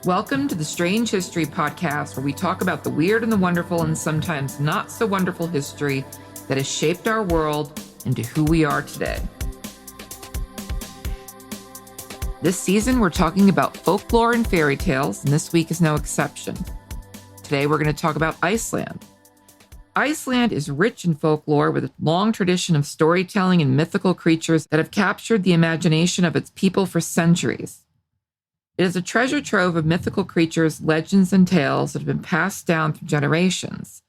Welcome to the Strange History Podcast, where we talk about the weird and the wonderful and sometimes not so wonderful history that has shaped our world into who we are today. This season, we're talking about folklore and fairy tales, and this week is no exception. Today, we're going to talk about Iceland. Iceland is rich in folklore with a long tradition of storytelling and mythical creatures that have captured the imagination of its people for centuries. It is a treasure trove of mythical creatures, legends, and tales that have been passed down through generations.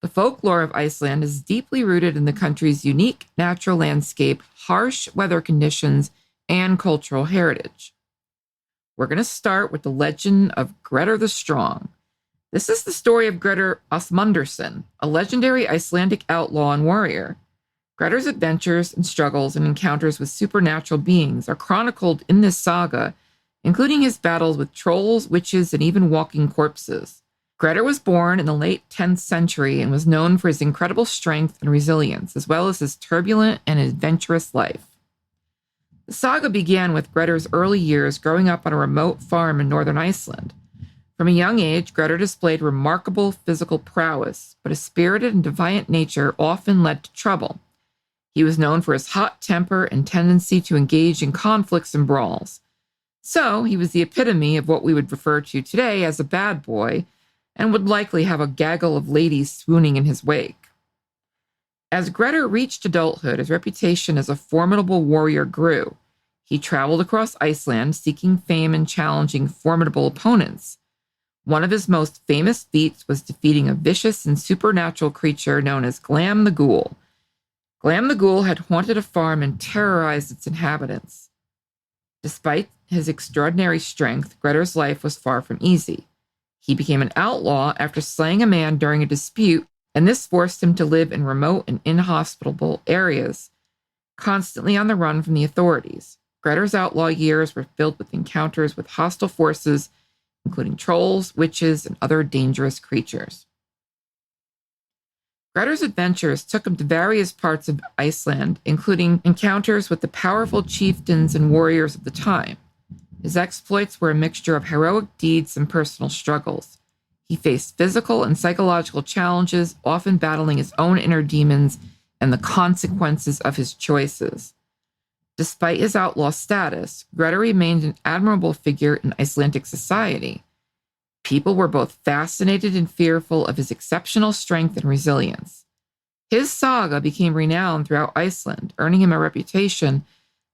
The folklore of Iceland is deeply rooted in the country's unique natural landscape, harsh weather conditions, and cultural heritage. We're going to start with the legend of Greta the Strong. This is the story of Greta Osmundarsson, a legendary Icelandic outlaw and warrior. Greta's adventures and struggles and encounters with supernatural beings are chronicled in this saga, including his battles with trolls, witches, and even walking corpses. Greta was born in the late 10th century and was known for his incredible strength and resilience, as well as his turbulent and adventurous life. The saga began with Greta's early years growing up on a remote farm in northern Iceland. From a young age, Greta displayed remarkable physical prowess, but his spirited and defiant nature often led to trouble. He was known for his hot temper and tendency to engage in conflicts and brawls. So he was the epitome of what we would refer to today as a bad boy, and would likely have a gaggle of ladies swooning in his wake. As Greta reached adulthood, his reputation as a formidable warrior grew. He traveled across Iceland seeking fame and challenging formidable opponents. One of his most famous feats was defeating a vicious and supernatural creature known as Glam the Ghoul. Glam the Ghoul had haunted a farm and terrorized its inhabitants. Despite his extraordinary strength, Greta's life was far from easy. He became an outlaw after slaying a man during a dispute, and this forced him to live in remote and inhospitable areas, constantly on the run from the authorities. Greta's outlaw years were filled with encounters with hostile forces, including trolls, witches, and other dangerous creatures. Greta's adventures took him to various parts of Iceland, including encounters with the powerful chieftains and warriors of the time. His exploits were a mixture of heroic deeds and personal struggles. He faced physical and psychological challenges, often battling his own inner demons and the consequences of his choices. Despite his outlaw status, Greta remained an admirable figure in Icelandic society. People were both fascinated and fearful of his exceptional strength and resilience. His saga became renowned throughout Iceland, earning him a reputation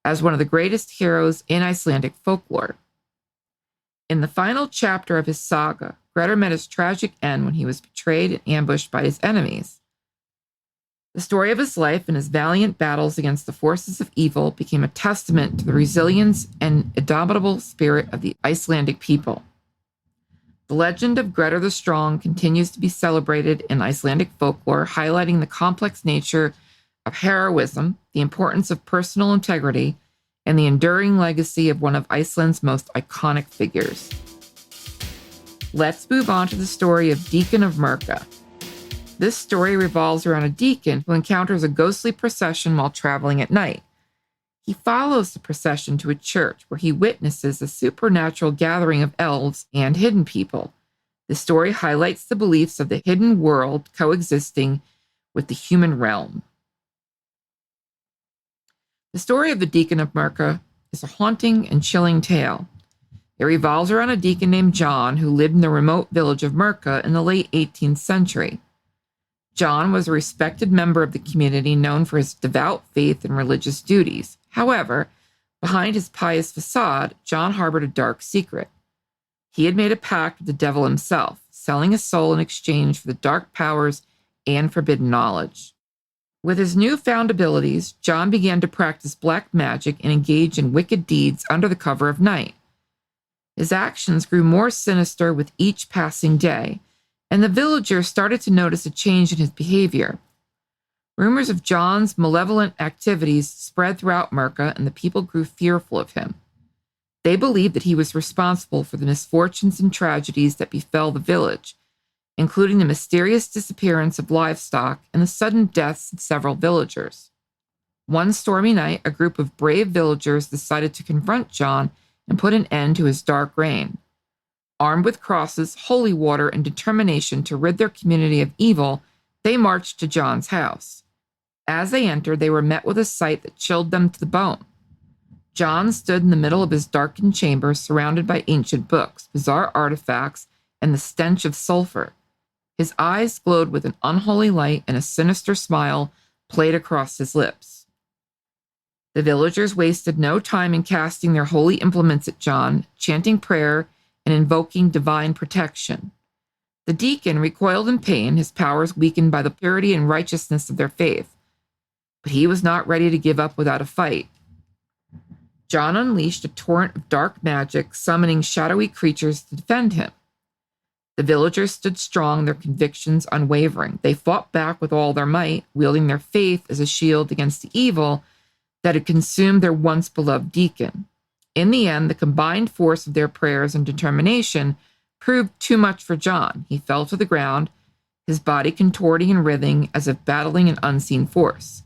as one of the greatest heroes in Icelandic folklore. In the final chapter of his saga, Greta met his tragic end when he was betrayed and ambushed by his enemies. The story of his life and his valiant battles against the forces of evil became a testament to the resilience and indomitable spirit of the Icelandic people. The legend of Greta the Strong continues to be celebrated in Icelandic folklore, highlighting the complex nature of heroism, the importance of personal integrity, and the enduring legacy of one of Iceland's most iconic figures. Let's move on to the story of Deacon of Merka. This story revolves around a deacon who encounters a ghostly procession while traveling at night. He follows the procession to a church where he witnesses a supernatural gathering of elves and hidden people. The story highlights the beliefs of the hidden world coexisting with the human realm. The story of the Deacon of Merka is a haunting and chilling tale. It revolves around a deacon named John who lived in the remote village of Merka in the late 18th century. John was a respected member of the community known for his devout faith and religious duties. However, behind his pious facade, John harbored a dark secret. He had made a pact with the devil himself, selling his soul in exchange for the dark powers and forbidden knowledge. With his newfound abilities, John began to practice black magic and engage in wicked deeds under the cover of night. His actions grew more sinister with each passing day, and the villagers started to notice a change in his behavior. Rumors of John's malevolent activities spread throughout Merka, and the people grew fearful of him. They believed that he was responsible for the misfortunes and tragedies that befell the village, including the mysterious disappearance of livestock and the sudden deaths of several villagers. One stormy night, a group of brave villagers decided to confront John and put an end to his dark reign. Armed with crosses, holy water, and determination to rid their community of evil, they marched to John's house. As they entered, they were met with a sight that chilled them to the bone. John stood in the middle of his darkened chamber, surrounded by ancient books, bizarre artifacts, and the stench of sulfur. His eyes glowed with an unholy light, and a sinister smile played across his lips. The villagers wasted no time in casting their holy implements at John, chanting prayer and invoking divine protection. The deacon recoiled in pain, his powers weakened by the purity and righteousness of their faith. But he was not ready to give up without a fight. John unleashed a torrent of dark magic, summoning shadowy creatures to defend him. The villagers stood strong, their convictions unwavering. They fought back with all their might, wielding their faith as a shield against the evil that had consumed their once beloved deacon. In the end, the combined force of their prayers and determination proved too much for John. He fell to the ground, his body contorting and writhing as if battling an unseen force.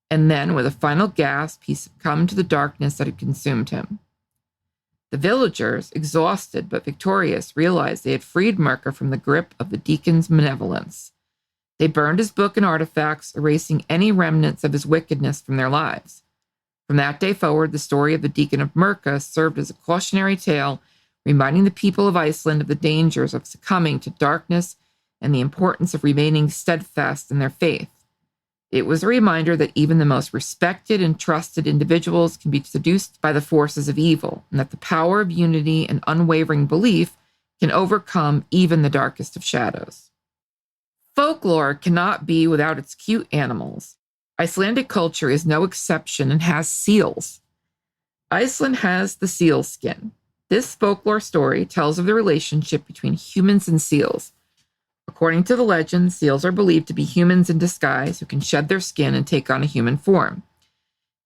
And then, with a final gasp, he succumbed to the darkness that had consumed him. The villagers, exhausted but victorious, realized they had freed Mirka from the grip of the deacon's malevolence. They burned his book and artifacts, erasing any remnants of his wickedness from their lives. From that day forward, the story of the Deacon of Mirka served as a cautionary tale, reminding the people of Iceland of the dangers of succumbing to darkness and the importance of remaining steadfast in their faith. It was a reminder that even the most respected and trusted individuals can be seduced by the forces of evil, and that the power of unity and unwavering belief can overcome even the darkest of shadows. Folklore cannot be without its cute animals. Icelandic culture is no exception and has seals. Iceland has the seal skin. This folklore story tells of the relationship between humans and seals. According to the legend, seals are believed to be humans in disguise who can shed their skin and take on a human form.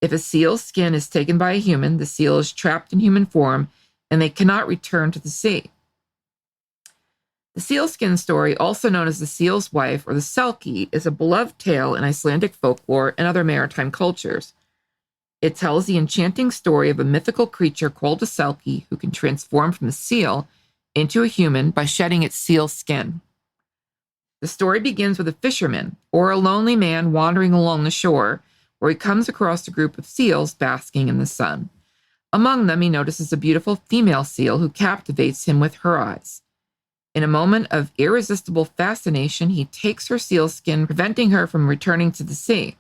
If a seal's skin is taken by a human, the seal is trapped in human form and they cannot return to the sea. The sealskin story, also known as the seal's wife or the selkie, is a beloved tale in Icelandic folklore and other maritime cultures. It tells the enchanting story of a mythical creature called a selkie who can transform from a seal into a human by shedding its seal skin. The story begins with a fisherman, or a lonely man wandering along the shore, where he comes across a group of seals basking in the sun. Among them, he notices a beautiful female seal who captivates him with her eyes. In a moment of irresistible fascination, he takes her seal skin, preventing her from returning to the sea.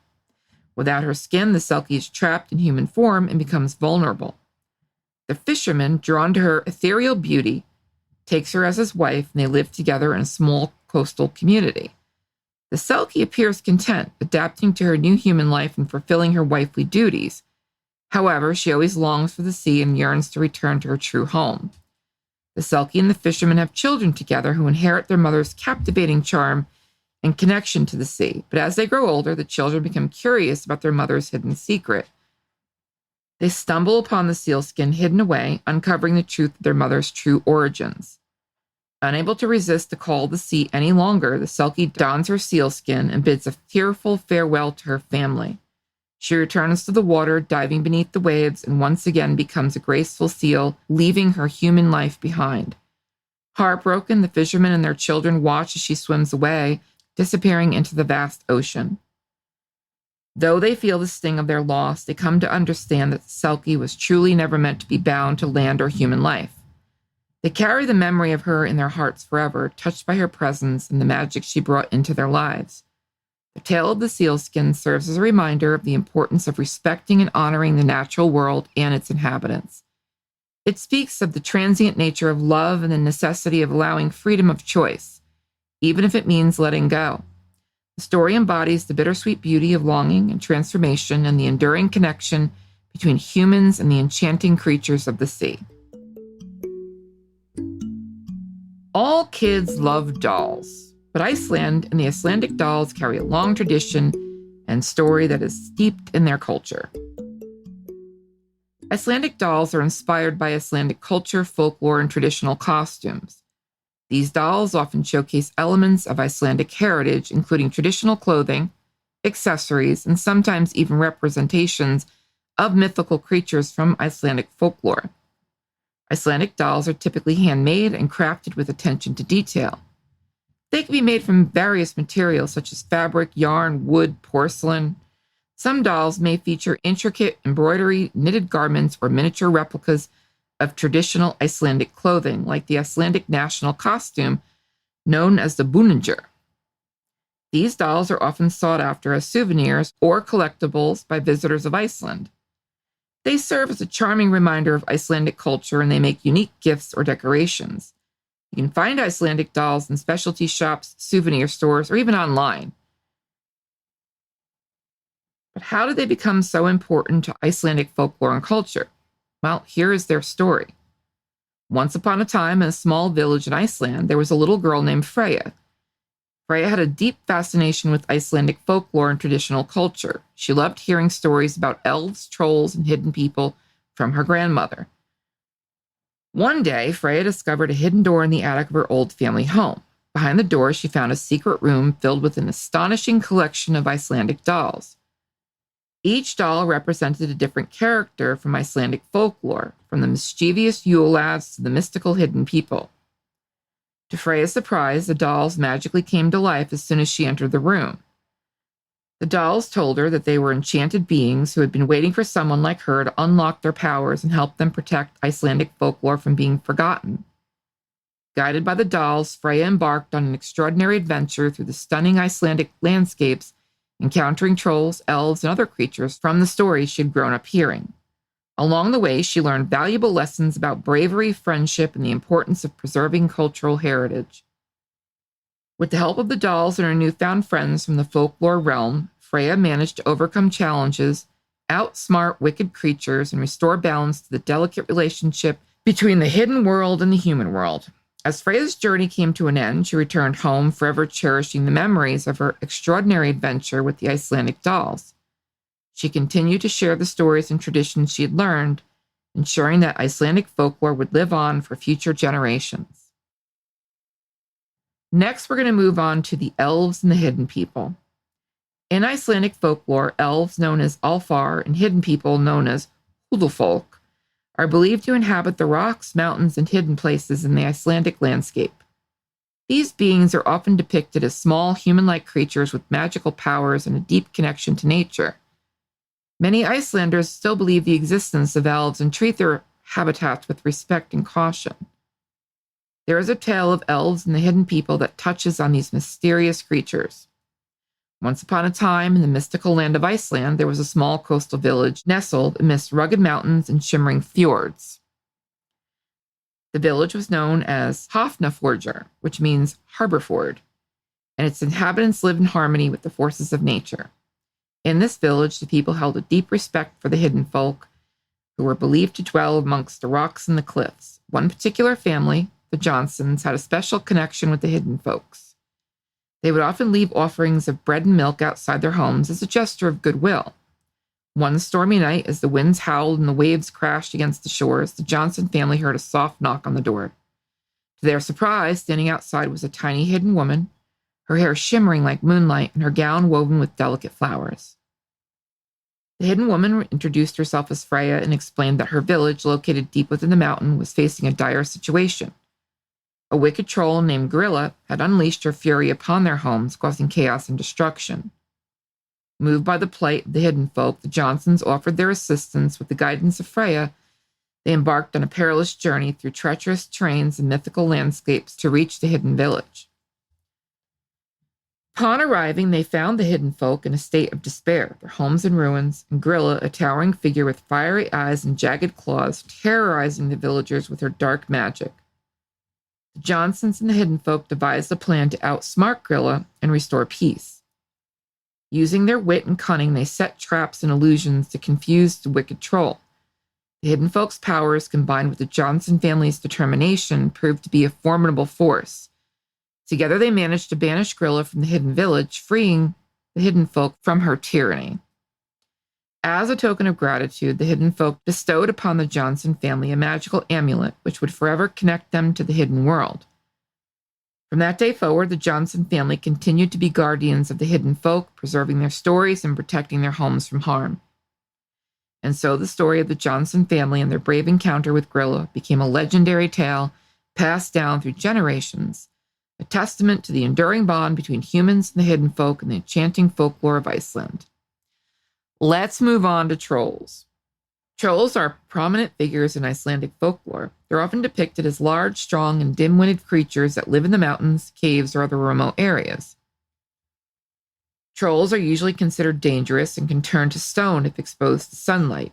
Without her skin, the selkie is trapped in human form and becomes vulnerable. The fisherman, drawn to her ethereal beauty, takes her as his wife, and they live together in a small coastal community. The selkie appears content, adapting to her new human life and fulfilling her wifely duties. However, she always longs for the sea and yearns to return to her true home. The selkie and the fisherman have children together who inherit their mother's captivating charm and connection to the sea. But as they grow older, the children become curious about their mother's hidden secret. They stumble upon the sealskin hidden away, uncovering the truth of their mother's true origins. Unable to resist the call of the sea any longer, the selkie dons her sealskin and bids a tearful farewell to her family. She returns to the water, diving beneath the waves, and once again becomes a graceful seal, leaving her human life behind. Heartbroken, the fishermen and their children watch as she swims away, disappearing into the vast ocean. Though they feel the sting of their loss, they come to understand that the selkie was truly never meant to be bound to land or human life. They carry the memory of her in their hearts forever, touched by her presence and the magic she brought into their lives. The tale of the sealskin serves as a reminder of the importance of respecting and honoring the natural world and its inhabitants. It speaks of the transient nature of love and the necessity of allowing freedom of choice, even if it means letting go. The story embodies the bittersweet beauty of longing and transformation and the enduring connection between humans and the enchanting creatures of the sea. All kids love dolls. But Iceland and the Icelandic dolls carry a long tradition and story that is steeped in their culture. Icelandic dolls are inspired by Icelandic culture, folklore, and traditional costumes. These dolls often showcase elements of Icelandic heritage, including traditional clothing, accessories, and sometimes even representations of mythical creatures from Icelandic folklore. Icelandic dolls are typically handmade and crafted with attention to detail. They can be made from various materials such as fabric, yarn, wood, porcelain. Some dolls may feature intricate embroidery, knitted garments, or miniature replicas of traditional Icelandic clothing, like the Icelandic national costume known as the búningur. These dolls are often sought after as souvenirs or collectibles by visitors of Iceland. They serve as a charming reminder of Icelandic culture, and they make unique gifts or decorations. You can find Icelandic dolls in specialty shops, souvenir stores, or even online. But how did they become so important to Icelandic folklore and culture? Well, here is their story. Once upon a time, in a small village in Iceland, there was a little girl named Freya. Freya had a deep fascination with Icelandic folklore and traditional culture. She loved hearing stories about elves, trolls, and hidden people from her grandmother. One day, Freya discovered a hidden door in the attic of her old family home. Behind the door, she found a secret room filled with an astonishing collection of Icelandic dolls. Each doll represented a different character from Icelandic folklore, from the mischievous Yule lads to the mystical hidden people. To Freya's surprise, the dolls magically came to life as soon as she entered the room. The dolls told her that they were enchanted beings who had been waiting for someone like her to unlock their powers and help them protect Icelandic folklore from being forgotten. Guided by the dolls, Freya embarked on an extraordinary adventure through the stunning Icelandic landscapes, encountering trolls, elves, and other creatures from the stories she had grown up hearing. Along the way, she learned valuable lessons about bravery, friendship, and the importance of preserving cultural heritage. With the help of the dolls and her newfound friends from the folklore realm, Freya managed to overcome challenges, outsmart wicked creatures, and restore balance to the delicate relationship between the hidden world and the human world. As Freya's journey came to an end, she returned home, forever cherishing the memories of her extraordinary adventure with the Icelandic dolls. She continued to share the stories and traditions she had learned, ensuring that Icelandic folklore would live on for future generations. Next, we're going to move on to the elves and the hidden people. In Icelandic folklore, elves known as alfar and hidden people known as huldufólk are believed to inhabit the rocks, mountains, and hidden places in the Icelandic landscape. These beings are often depicted as small, human-like creatures with magical powers and a deep connection to nature. Many Icelanders still believe the existence of elves and treat their habitats with respect and caution. There is a tale of elves and the hidden people that touches on these mysterious creatures. Once upon a time, in the mystical land of Iceland, there was a small coastal village nestled amidst rugged mountains and shimmering fjords. The village was known as Hafnarfjörður, which means harbor ford, and its inhabitants lived in harmony with the forces of nature. In this village, the people held a deep respect for the hidden folk, who were believed to dwell amongst the rocks and the cliffs. One particular family, the Johnsons, had a special connection with the hidden folks. They would often leave offerings of bread and milk outside their homes as a gesture of goodwill. One stormy night, as the winds howled and the waves crashed against the shores, the Johnson family heard a soft knock on the door. To their surprise, standing outside was a tiny hidden woman, her hair shimmering like moonlight and her gown woven with delicate flowers. The hidden woman introduced herself as Freya and explained that her village, located deep within the mountain, was facing a dire situation. A wicked troll named Greta had unleashed her fury upon their homes, causing chaos and destruction. Moved by the plight of the hidden folk, the Johnsons offered their assistance. With the guidance of Freya, they embarked on a perilous journey through treacherous terrains and mythical landscapes to reach the hidden village. Upon arriving, they found the hidden folk in a state of despair, their homes in ruins, and Grilla, a towering figure with fiery eyes and jagged claws, terrorizing the villagers with her dark magic. The Johnsons and the hidden folk devised a plan to outsmart Grilla and restore peace. Using their wit and cunning, they set traps and illusions to confuse the wicked troll. The hidden folk's powers, combined with the Johnson family's determination, proved to be a formidable force. Together, they managed to banish Grilla from the hidden village, freeing the hidden folk from her tyranny. As a token of gratitude, the hidden folk bestowed upon the Johnson family a magical amulet, which would forever connect them to the hidden world. From that day forward, the Johnson family continued to be guardians of the hidden folk, preserving their stories and protecting their homes from harm. And so the story of the Johnson family and their brave encounter with Grilla became a legendary tale passed down through generations, a testament to the enduring bond between humans and the hidden folk and the enchanting folklore of Iceland. Let's move on to trolls. Trolls are prominent figures in Icelandic folklore. They're often depicted as large, strong, and dim-witted creatures that live in the mountains, caves, or other remote areas. Trolls are usually considered dangerous and can turn to stone if exposed to sunlight.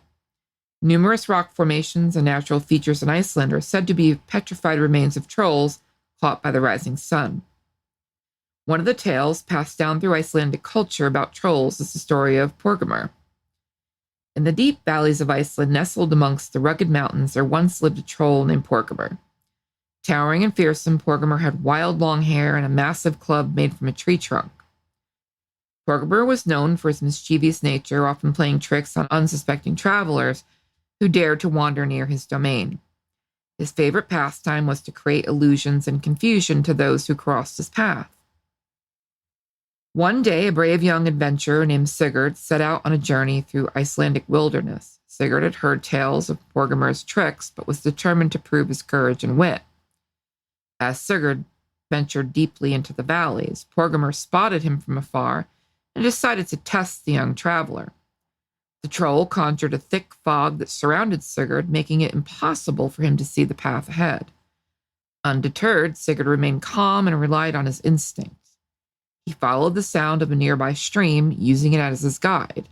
Numerous rock formations and natural features in Iceland are said to be petrified remains of trolls caught by the rising sun. One of the tales passed down through Icelandic culture about trolls is the story of Porgrimr. In the deep valleys of Iceland, nestled amongst the rugged mountains, there once lived a troll named Porgrimr. Towering and fearsome, Porgrimr had wild long hair and a massive club made from a tree trunk. Porgrimr was known for his mischievous nature, often playing tricks on unsuspecting travelers who dared to wander near his domain. His favorite pastime was to create illusions and confusion to those who crossed his path. One day, a brave young adventurer named Sigurd set out on a journey through Icelandic wilderness. Sigurd had heard tales of Porgrimr's tricks, but was determined to prove his courage and wit. As Sigurd ventured deeply into the valleys, Porgrimr spotted him from afar and decided to test the young traveler. The troll conjured a thick fog that surrounded Sigurd, making it impossible for him to see the path ahead. Undeterred, Sigurd remained calm and relied on his instincts. He followed the sound of a nearby stream, using it as his guide.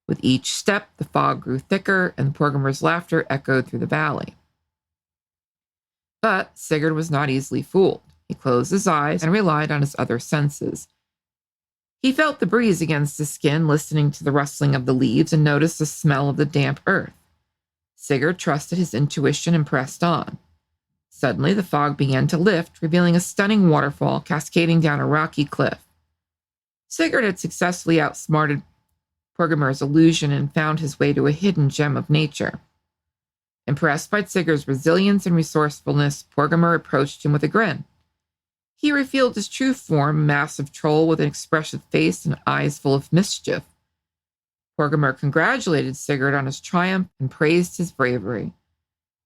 With each step, the fog grew thicker, and Porgrimr's laughter echoed through the valley. But Sigurd was not easily fooled. He closed his eyes and relied on his other senses. He felt the breeze against his skin, listening to the rustling of the leaves, and noticed the smell of the damp earth. Sigurd trusted his intuition and pressed on. Suddenly, the fog began to lift, revealing a stunning waterfall cascading down a rocky cliff. Sigurd had successfully outsmarted Porgrimr's illusion and found his way to a hidden gem of nature. Impressed by Sigurd's resilience and resourcefulness, Porgrimr approached him with a grin. He revealed his true form, a massive troll with an expressive face and eyes full of mischief. Porgrimr congratulated Sigurd on his triumph and praised his bravery.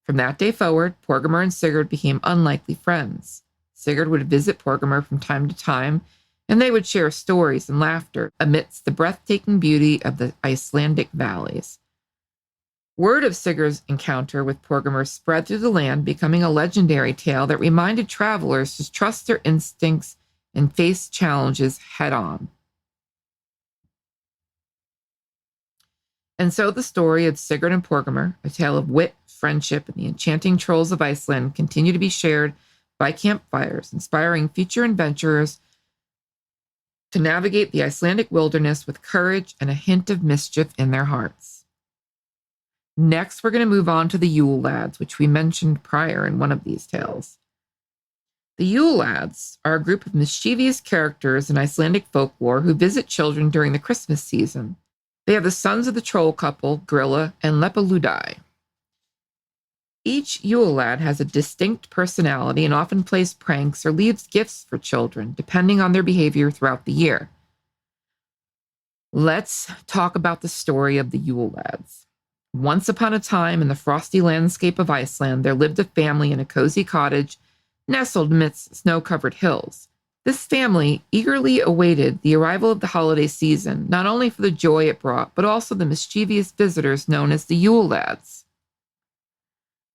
From that day forward, Porgrimr and Sigurd became unlikely friends. Sigurd would visit Porgrimr from time to time, and they would share stories and laughter amidst the breathtaking beauty of the Icelandic valleys. Word of Sigurd's encounter with Porgrimr spread through the land, becoming a legendary tale that reminded travelers to trust their instincts and face challenges head-on. And so the story of Sigurd and Porgrimr, a tale of wit, friendship, and the enchanting trolls of Iceland, continue to be shared by campfires, inspiring future adventurers to navigate the Icelandic wilderness with courage and a hint of mischief in their hearts. Next, we're going to move on to the Yule Lads, which we mentioned prior in one of these tales. The Yule Lads are a group of mischievous characters in Icelandic folklore who visit children during the Christmas season. They are the sons of the troll couple, Grilla and Lepaludai. Each Yule Lad has a distinct personality and often plays pranks or leaves gifts for children, depending on their behavior throughout the year. Let's talk about the story of the Yule Lads. Once upon a time, in the frosty landscape of Iceland, there lived a family in a cozy cottage nestled amidst snow-covered hills. This family eagerly awaited the arrival of the holiday season, not only for the joy it brought, but also the mischievous visitors known as the Yule Lads.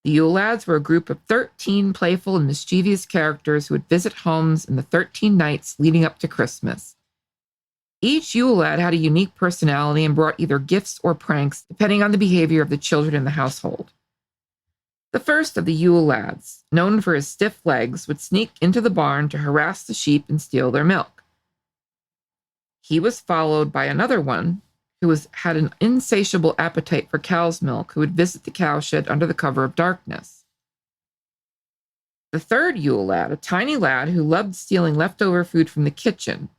The Yule Lads were a group of 13 playful and mischievous characters who would visit homes in the 13 nights leading up to Christmas. Each Yule Lad had a unique personality and brought either gifts or pranks, depending on the behavior of the children in the household. The first of the Yule Lads, known for his stiff legs, would sneak into the barn to harass the sheep and steal their milk. He was followed by another one who had an insatiable appetite for cow's milk, who would visit the cowshed under the cover of darkness. The third Yule Lad, a tiny lad who loved stealing leftover food from the kitchen,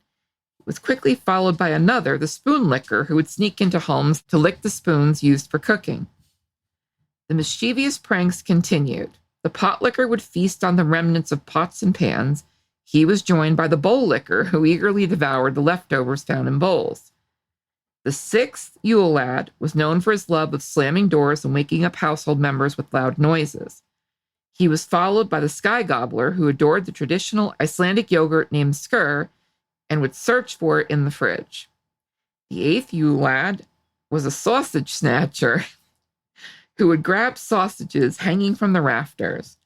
was quickly followed by another, the spoon licker, who would sneak into homes to lick the spoons used for cooking. The mischievous pranks continued. The pot licker would feast on the remnants of pots and pans. He was joined by the bowl licker, who eagerly devoured the leftovers found in bowls. The sixth Yule lad was known for his love of slamming doors and waking up household members with loud noises. He was followed by the sky gobbler, who adored the traditional Icelandic yogurt named skyr and would search for it in the fridge. The eighth Yule lad was a sausage snatcher who would grab sausages hanging from the rafters.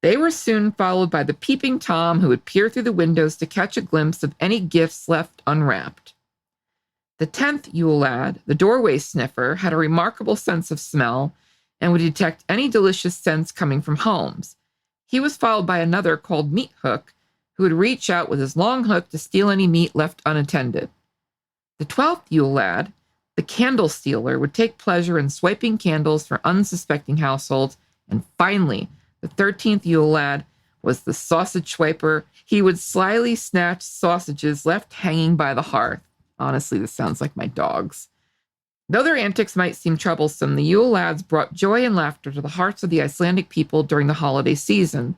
They were soon followed by the peeping Tom, who would peer through the windows to catch a glimpse of any gifts left unwrapped. The 10th Yule lad, the doorway sniffer, had a remarkable sense of smell and would detect any delicious scents coming from homes. He was followed by another called Meat Hook, who would reach out with his long hook to steal any meat left unattended. The 12th Yule lad, the candle stealer, would take pleasure in swiping candles for unsuspecting households. And finally, the 13th Yule lad was the sausage swiper. He would slyly snatch sausages left hanging by the hearth. Honestly, this sounds like my dogs. Though their antics might seem troublesome, the Yule lads brought joy and laughter to the hearts of the Icelandic people during the holiday season.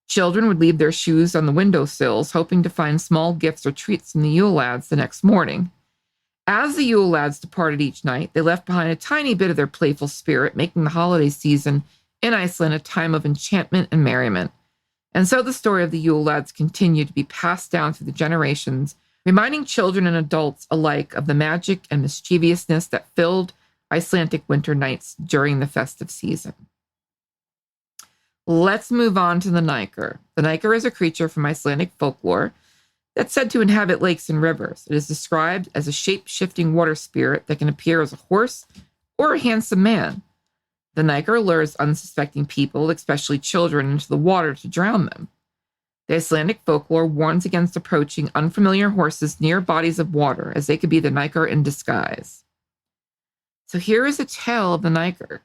Children would leave their shoes on the windowsills, hoping to find small gifts or treats from the Yule lads the next morning. As the Yule lads departed each night, they left behind a tiny bit of their playful spirit, making the holiday season in Iceland a time of enchantment and merriment. And so the story of the Yule lads continued to be passed down through the generations, reminding children and adults alike of the magic and mischievousness that filled Icelandic winter nights during the festive season. Let's move on to the Nyker. The Nyker is a creature from Icelandic folklore that's said to inhabit lakes and rivers. It is described as a shape-shifting water spirit that can appear as a horse or a handsome man. The Nyker lures unsuspecting people, especially children, into the water to drown them. The Icelandic folklore warns against approaching unfamiliar horses near bodies of water, as they could be the Nyker in disguise. So here is a tale of the Nyker.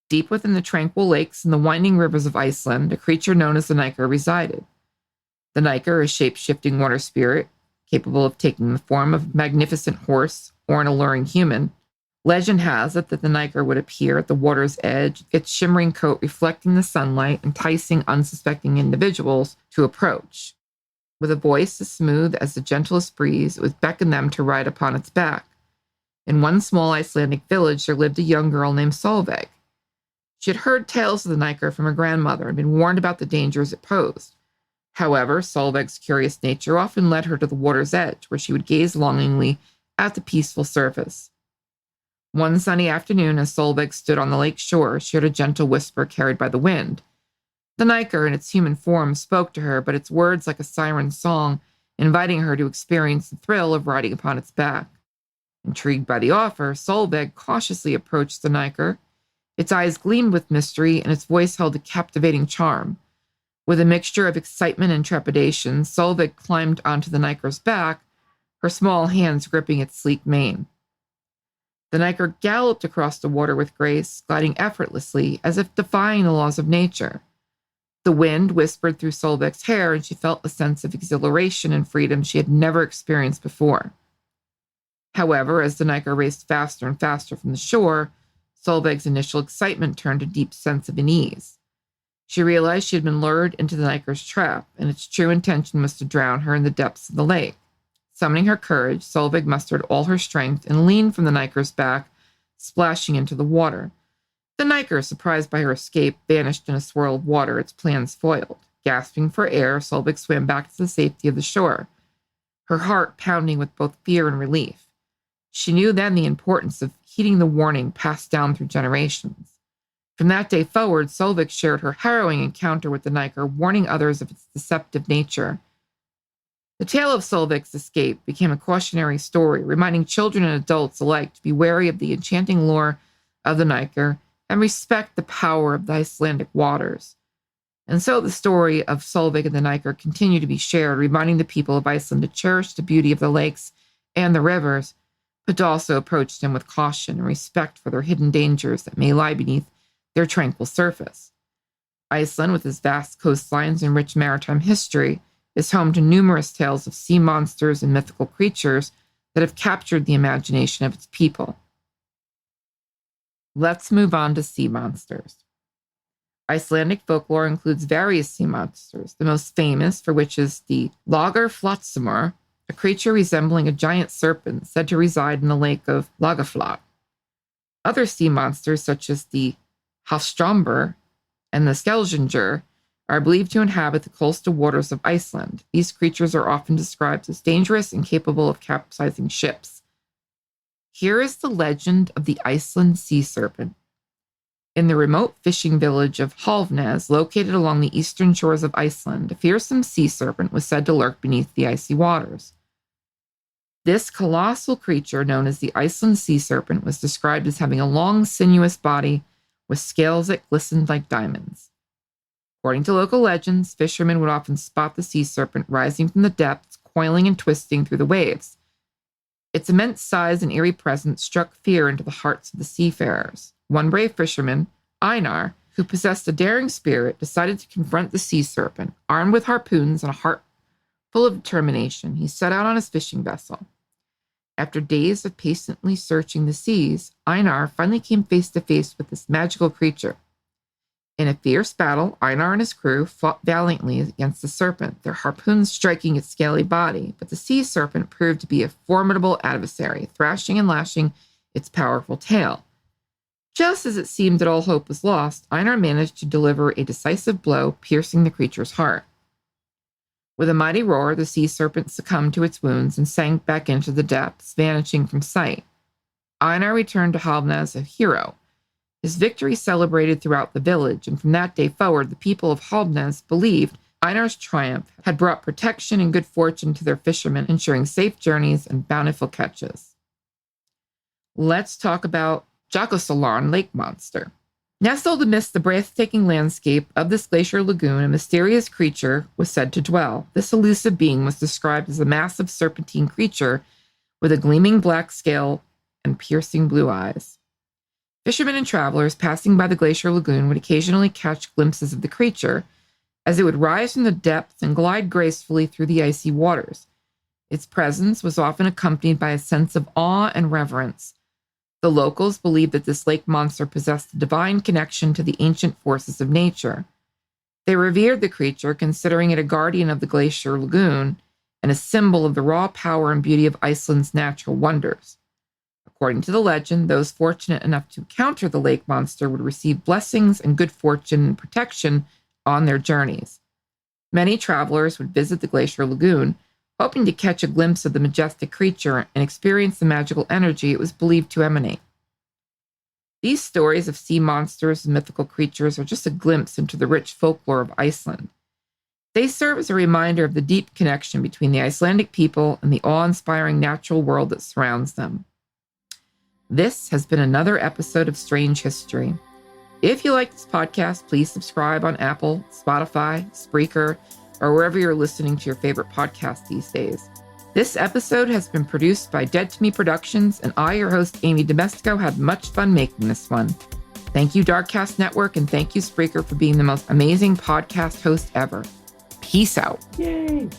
Deep within the tranquil lakes and the winding rivers of Iceland, a creature known as the Nyker resided. The Nyker is a shape-shifting water spirit, capable of taking the form of a magnificent horse or an alluring human. Legend has it that the Nyker would appear at the water's edge, its shimmering coat reflecting the sunlight, enticing unsuspecting individuals to approach. With a voice as smooth as the gentlest breeze, it would beckon them to ride upon its back. In one small Icelandic village, there lived a young girl named Solveig. She had heard tales of the Nyker from her grandmother and been warned about the dangers it posed. However, Solveig's curious nature often led her to the water's edge, where she would gaze longingly at the peaceful surface. One sunny afternoon, as Solveig stood on the lake shore, she heard a gentle whisper carried by the wind. The Nyker, in its human form, spoke to her, but its words like a siren's song, inviting her to experience the thrill of riding upon its back. Intrigued by the offer, Solveig cautiously approached the Nyker. Its eyes gleamed with mystery, and its voice held a captivating charm. With a mixture of excitement and trepidation, Solveig climbed onto the Nyker's back, her small hands gripping its sleek mane. The Nyker galloped across the water with grace, gliding effortlessly, as if defying the laws of nature. The wind whispered through Solveig's hair, and she felt a sense of exhilaration and freedom she had never experienced before. However, as the Nyker raced faster and faster from the shore, Solveig's initial excitement turned to a deep sense of unease. She realized she had been lured into the Nyker's trap, and its true intention was to drown her in the depths of the lake. Summoning her courage, Solveig mustered all her strength and leaned from the Nyker's back, splashing into the water. The Nyker, surprised by her escape, vanished in a swirl of water, its plans foiled. Gasping for air, Solveig swam back to the safety of the shore, her heart pounding with both fear and relief. She knew then the importance of heeding the warning passed down through generations. From that day forward, Solveig shared her harrowing encounter with the Nyker, warning others of its deceptive nature. The tale of Solveig's escape became a cautionary story, reminding children and adults alike to be wary of the enchanting lure of the Nyker and respect the power of the Icelandic waters. And so the story of Solveig and the Nyker continued to be shared, reminding the people of Iceland to cherish the beauty of the lakes and the rivers, but to also approach them with caution and respect for their hidden dangers that may lie beneath their tranquil surface. Iceland, with its vast coastlines and rich maritime history, is home to numerous tales of sea monsters and mythical creatures that have captured the imagination of its people. Let's move on to sea monsters. Icelandic folklore includes various sea monsters, the most famous for which is the Lagerflotsamur, a creature resembling a giant serpent said to reside in the lake of Lagaflot. Other sea monsters, such as the Hafströmber and the Skellinger, are believed to inhabit the coastal waters of Iceland. These creatures are often described as dangerous and capable of capsizing ships. Here is the legend of the Iceland sea serpent. In the remote fishing village of Halfnes, located along the eastern shores of Iceland, a fearsome sea serpent was said to lurk beneath the icy waters. This colossal creature, known as the Iceland sea serpent, was described as having a long, sinuous body with scales that glistened like diamonds. According to local legends, fishermen would often spot the sea serpent rising from the depths, coiling and twisting through the waves. Its immense size and eerie presence struck fear into the hearts of the seafarers. One brave fisherman, Einar, who possessed a daring spirit, decided to confront the sea serpent. Armed with harpoons and a heart full of determination, he set out on his fishing vessel. After days of patiently searching the seas, Einar finally came face to face with this magical creature. In a fierce battle, Einar and his crew fought valiantly against the serpent, their harpoons striking its scaly body, but the sea serpent proved to be a formidable adversary, thrashing and lashing its powerful tail. Just as it seemed that all hope was lost, Einar managed to deliver a decisive blow, piercing the creature's heart. With a mighty roar, the sea serpent succumbed to its wounds and sank back into the depths, vanishing from sight. Einar returned to Halfnes a hero. His victory celebrated throughout the village, and from that day forward, the people of Halfnes believed Einar's triumph had brought protection and good fortune to their fishermen, ensuring safe journeys and bountiful catches. Let's talk about Jökulsárlón lake monster. Nestled amidst the breathtaking landscape of this glacier lagoon, a mysterious creature was said to dwell. This elusive being was described as a massive serpentine creature with a gleaming black scale and piercing blue eyes. Fishermen and travelers passing by the glacier lagoon would occasionally catch glimpses of the creature as it would rise from the depths and glide gracefully through the icy waters. Its presence was often accompanied by a sense of awe and reverence. The locals believed that this lake monster possessed a divine connection to the ancient forces of nature. They revered the creature, considering it a guardian of the glacier lagoon and a symbol of the raw power and beauty of Iceland's natural wonders. According to the legend, those fortunate enough to encounter the lake monster would receive blessings and good fortune and protection on their journeys. Many travelers would visit the glacier lagoon, hoping to catch a glimpse of the majestic creature and experience the magical energy it was believed to emanate. These stories of sea monsters and mythical creatures are just a glimpse into the rich folklore of Iceland. They serve as a reminder of the deep connection between the Icelandic people and the awe-inspiring natural world that surrounds them. This has been another episode of Strange History. If you like this podcast, please subscribe on Apple, Spotify, Spreaker, or wherever you're listening to your favorite podcast these days. This episode has been produced by Dead to Me Productions, and I, your host, Amy Domestico, had much fun making this one. Thank you, Darkcast Network, and thank you, Spreaker, for being the most amazing podcast host ever. Peace out. Yay!